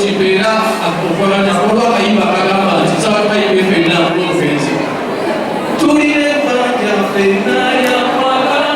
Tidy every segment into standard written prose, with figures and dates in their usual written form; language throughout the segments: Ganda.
chipera akukwana kwa kaiba kagamba tsawa kaibe pena offense tulire banja pena ya kwagana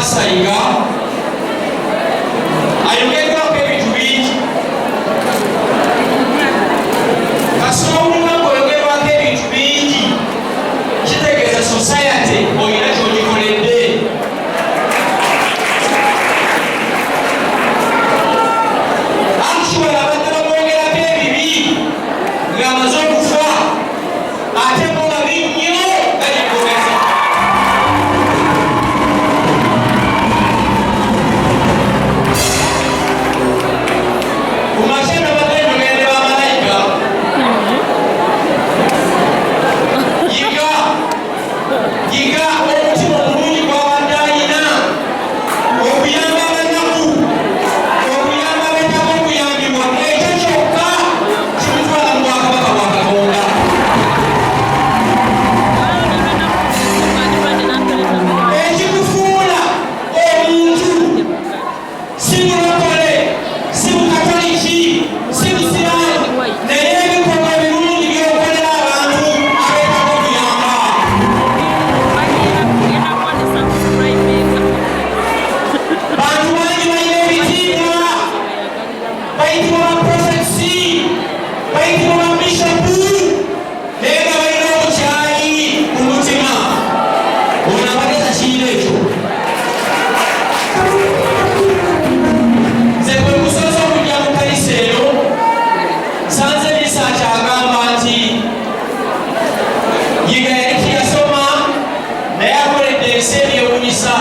Pastor Yiga ayogerwako ebintu bingi kasita olunaku oyogerwako ebintu bingi kitegeeza society olina kyogikoledde. Actually abadde bamwogerako ebibi ng'amaze okufa ate mubabi nnyo gayegomeza. Kumashendo badde njogedde bamalayika Yiga omutima omulungi gw'abadde alina okuyamba abanaku, okuyamba abetaaga okuyambibwa, ekyo kyokka kimutwala mu bwakabaka bwa Katonda. Ekikufuula omuntu si mulokole, si mukatoliki, si musiraamu, naye ebikolwa ebirungi by'okolera abantu abetaaga okuyamba. Bantu bangi balina ebitiibwa, bayitibwa baprofesi, bayitibwa babishopu, naye nga balina obukyayi ku mutima. Ono abageza kiina ekyo. Nze bwe kusoza okujja mu kanisa eno nsanze Mesach agamba nti Yiga yali teyasoma naye akoledde ensi ebyewunyisa.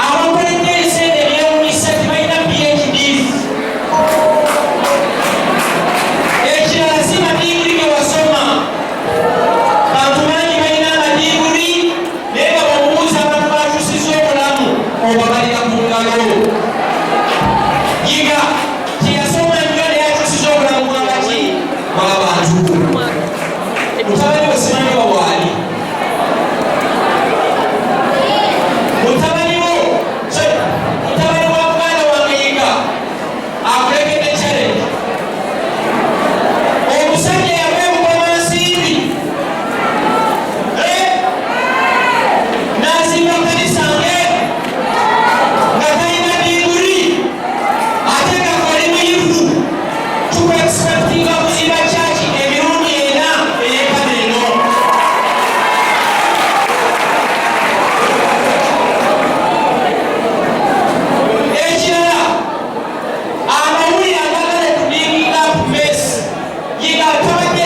Abakoledde ensi ebyewunyisa tebalina PhDs. Ekirala si madiguli ge wasoma. Bantu bangi balina amadiguli naye nga bw'omubuuza abantu bakyusizza obulamu obabalira ku ngalo. Yiga teyasoma nnyo naye akyusizza obulamu bw'abaki bw'abantu. Mutabani we simanyi wa waali. Mutabani wa muganda wange Yiga akulekedde challenge. Omusajja yava emugoma nsimbi n'azimba kanisa nge nga talina diguli ate nga kali muyivu. Tukuexpectinga kuzimba church emirundi 4 ey'ekana eno. Ekirala amawulire agagala tudinginga ku Messi Yiga tabadde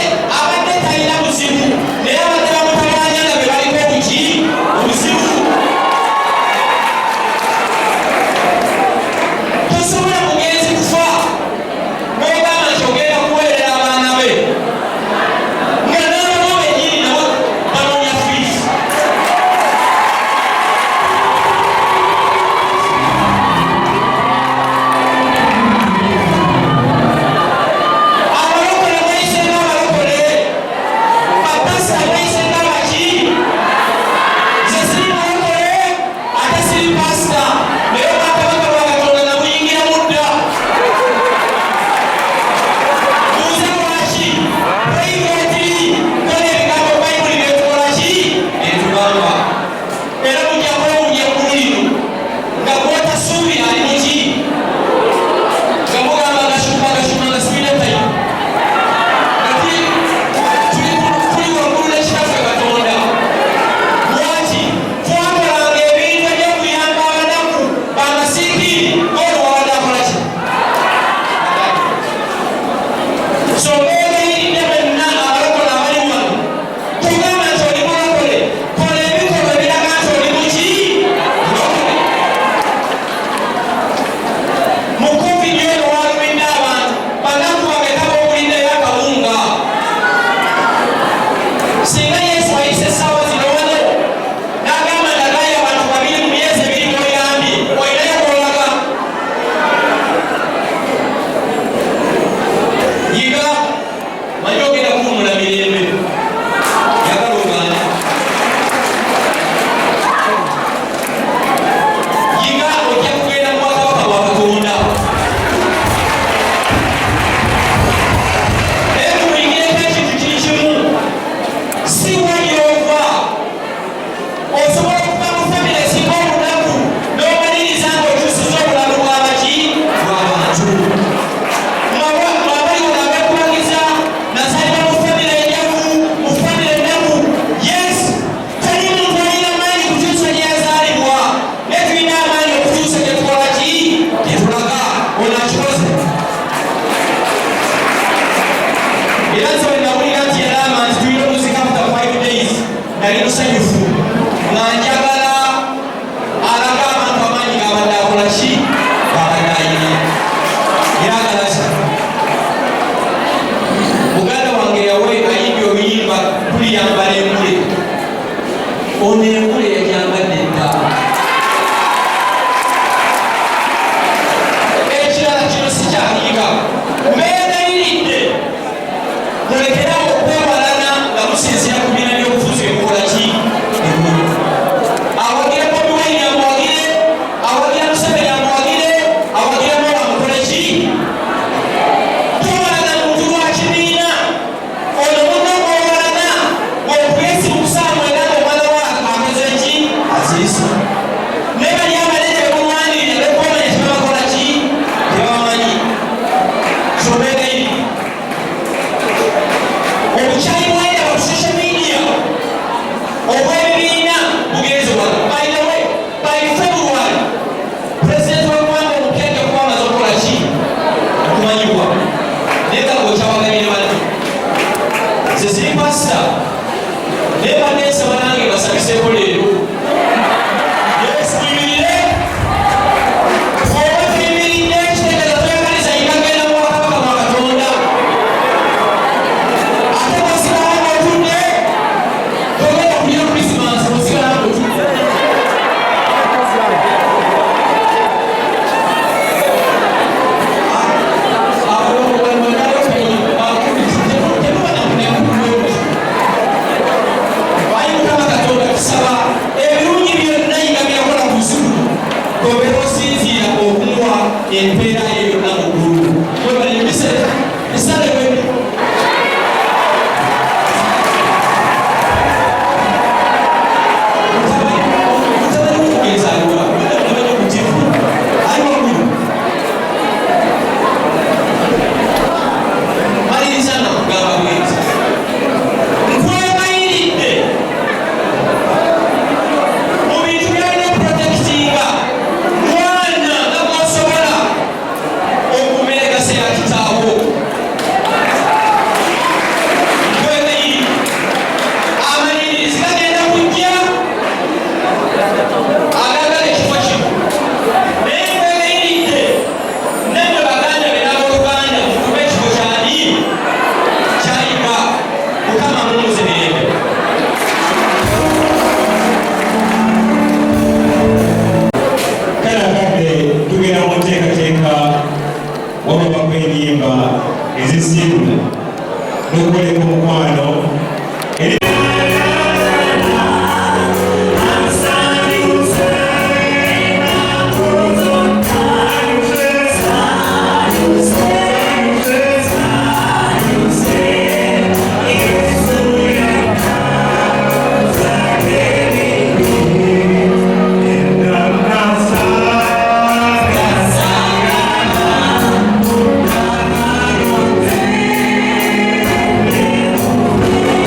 Kwanza wenawulira nti yalama nti tulina omuzika after 5 days nali musanyufu nga njagala alaga abantu amaanyi gabadde akola ki gabadde ayina era agalaza muganda wange yawe ayimbye oluyimba tuliyambala engule ono engule yagyambadde dda ekirala kino sikyayiga mbeerayiridde mulekerawo okwewalana nga musinzira ku bina byobufuzi ebikola ki engulu awagira Bobi Wine amuwagire awagira Museveni amuwagire awagira Mola amukole ki towalana muntu wa kibiina ono munno gwowalana gwokuyesi mukusaamu era ngaomwana wa akoze ki aziisa ne bali abalere bemumwanirira bekomanya kibabakola ki tebabamanyi sobeegairi obukyayi bwayita ku social media obw'ebibiina bugenze wano. By the way, by February pulezidenti w'eggwanga omukyaja kwamaze okukola ki okumanyibwa naye nga gwokyawaganyire bantu ze ziri pasita naye banensaba nange basabiseeko leero yesiyimirire oba tuyimiridde kitegeeza twekaliza yigagenda mu Wakabaka wa Katonda ate bw'osigala ng'otudde togenda kulira Krismasi bw'osigala ng'otudde Mukama Katonda tusaba ebirungi byonna yiga byakola ku Zulu tobeera osinziira okumuwa empeera ye yonna mu ggulu webale bisale bwebi mutabani w'okugenza aliwa mutabani okutivu ali waggulu maliriza nga kugamba bwezi nkwebayiridde mu bintu byalina okuprotektinga mwana nga bw'osobola okumeregasa ya kitaawo nkwebayiridde amalirizi gagenda kujja agagala ekifo kino naye nkwebayiridde nemwe baganda be n'abooluganda mukube ekifo kyali kyayiga mukama mumuze mirembe kale akadde tugenda mu nteekateeka wababa kw'enyimba ezisiibula n'okukoleka omukwano eri Thank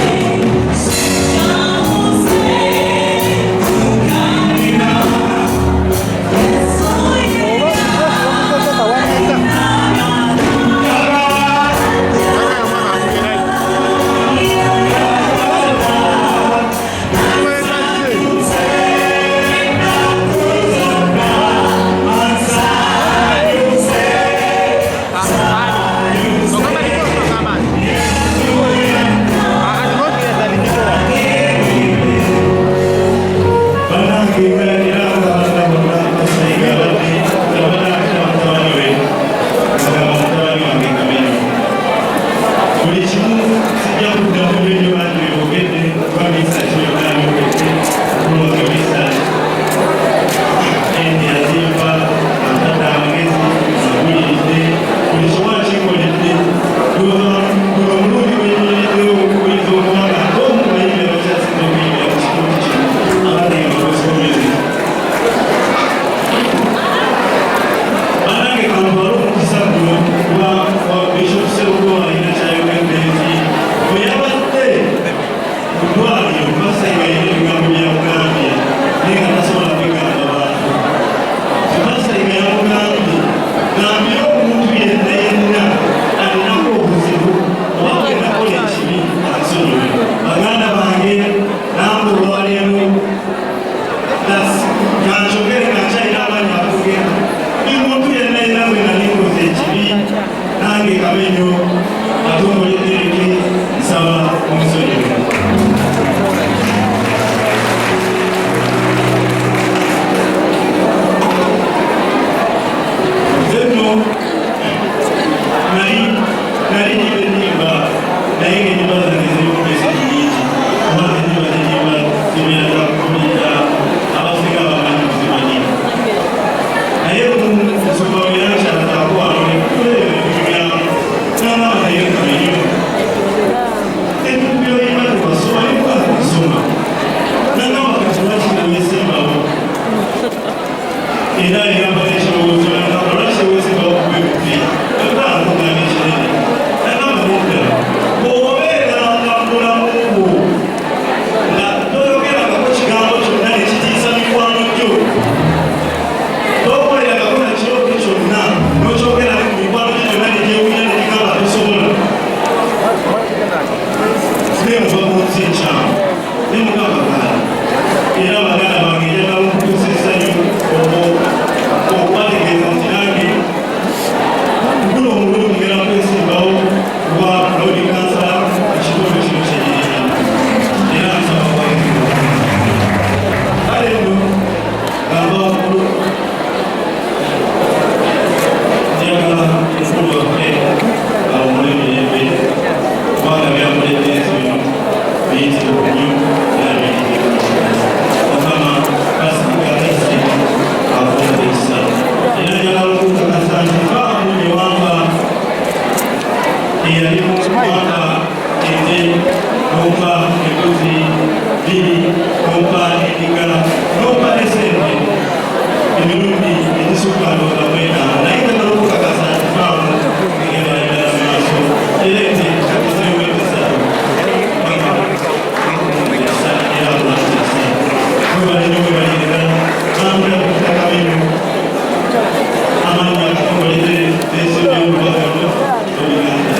cy'inshamba ni mukabakara era abagana bange nabo kusesanyo okwategeeza nti nange guno omululu mugera kwesimbawo kuba lodi kansala ekitundu kino kyenyerera era nsaba kwayizibwa kale nno gamba waggulu njagala ekulu waffe awumule emirembe kubanga byamuleteezi bino biyitirivu nnyo era biyitirivu mukama kasigalaisi avumba ekisa era njagala okukakasa nti faamu ewanga eyali mu kwaka ente nompa embuzi bbiri nompa endiga nompa esente emirundi egisukka ndooza mwetaano naye njagala okukakasa nti faamu egenda ddala mu maaso era ente kakiseewo ekisatu era bulakisi webalino webalirira bambula ku Kamenyo amanya akakolere esobya olubagano oluganda